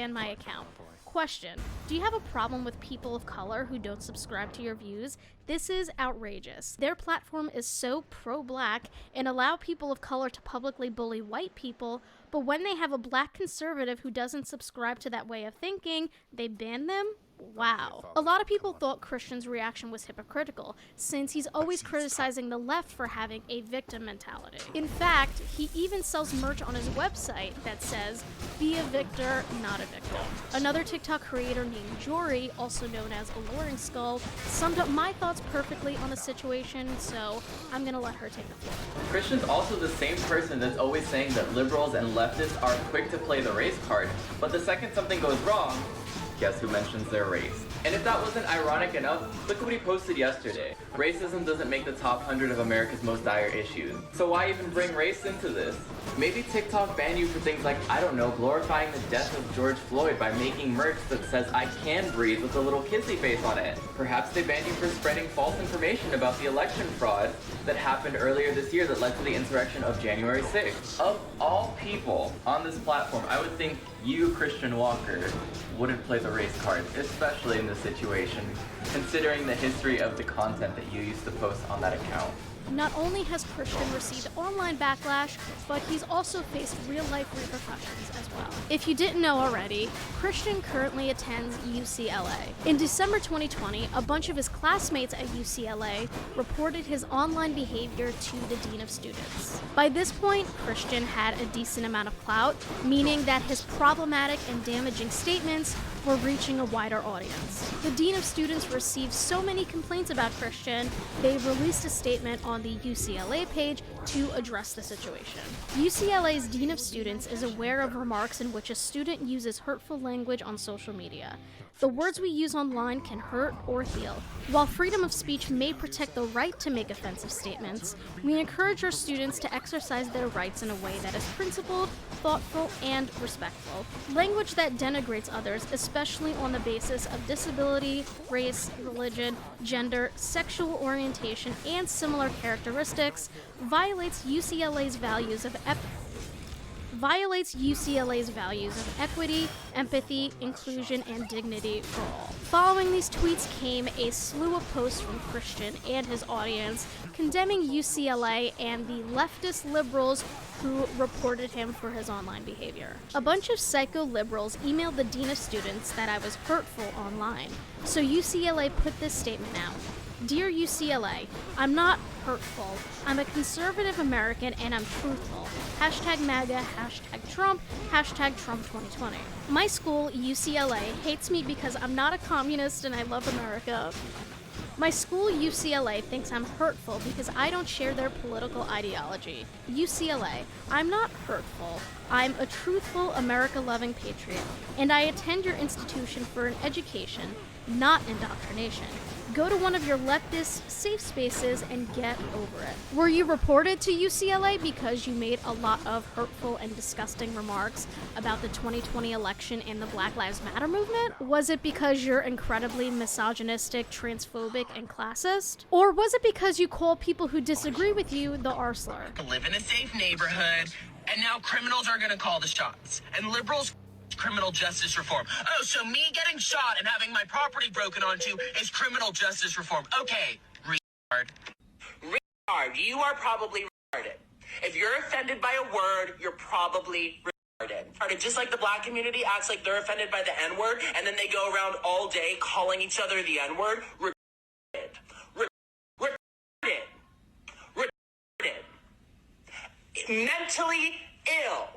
ban my account. Question: do you have a problem with people of color who don't subscribe to your views? This is outrageous. Their platform is so pro-black and allow people of color to publicly bully white people, but when they have a black conservative who doesn't subscribe to that way of thinking, they ban them? Wow. A lot of people thought Christian's reaction was hypocritical, since he's always criticizing the left for having a victim mentality. In fact, he even sells merch on his website that says, "Be a victor, not a victim." Another TikTok creator named Jory, also known as Alluring Skull, summed up my thoughts perfectly on the situation, so I'm gonna let her take the floor. Christian's also the same person that's always saying that liberals and leftists are quick to play the race card, but the second something goes wrong, guess who mentions their race? And if that wasn't ironic enough, look what he posted yesterday. Racism doesn't make the top 100 of America's most dire issues. So why even bring race into this? Maybe TikTok banned you for things like, I don't know, glorifying the death of George Floyd by making merch that says I can breathe with a little kissy face on it. Perhaps they banned you for spreading false information about the election fraud that happened earlier this year that led to the insurrection of January 6th. Of all people on this platform, I would think you, Christian Walker, wouldn't play the race card, especially in this situation, considering the history of the content that you used to post on that account. Not only has Christian received online backlash, but he's also faced real-life repercussions as well. If you didn't know already, Christian currently attends UCLA. In December 2020, a bunch of his classmates at UCLA reported his online behavior to the Dean of Students. By this point, Christian had a decent amount of clout, meaning that his problematic and damaging statements were reaching a wider audience. The Dean of Students received so many complaints about Christian, they released a statement on the UCLA page to address the situation. UCLA's Dean of Students is aware of remarks in which a student uses hurtful language on social media. The words we use online can hurt or heal. While freedom of speech may protect the right to make offensive statements, we encourage our students to exercise their rights in a way that is principled, thoughtful, and respectful. Language that denigrates others, especially on the basis of disability, race, religion, gender, sexual orientation, and similar characteristics, violates UCLA's values of equity, empathy, inclusion, and dignity for all. Following these tweets came a slew of posts from Christian and his audience condemning UCLA and the leftist liberals who reported him for his online behavior. A bunch of psycho liberals emailed the Dean of Students that I was hurtful online, so UCLA put this statement out. Dear UCLA, I'm not hurtful. I'm a conservative American and I'm truthful. Hashtag MAGA, hashtag Trump 2020. My school, UCLA, hates me because I'm not a communist and I love America. My school, UCLA, thinks I'm hurtful because I don't share their political ideology. UCLA, I'm not hurtful. I'm a truthful, America-loving patriot, and I attend your institution for an education, not indoctrination. Go to one of your leftist safe spaces and get over it. Were you reported to UCLA because you made a lot of hurtful and disgusting remarks about the 2020 election and the Black Lives Matter movement? Was it because you're incredibly misogynistic, transphobic, and classist? Or was it because you call people who disagree with you the R slur? Live in a safe neighborhood, and now criminals are gonna call the shots. And liberals criminal justice reform. Oh, so me getting shot and having my property broken onto is criminal justice reform. Okay, retard. Retard, you are probably retarded. If you're offended by a word, you're probably retarded. Just like the black community acts like they're offended by the N-word, and then they go around all day calling each other the N-word. Retarded. Mentally ill.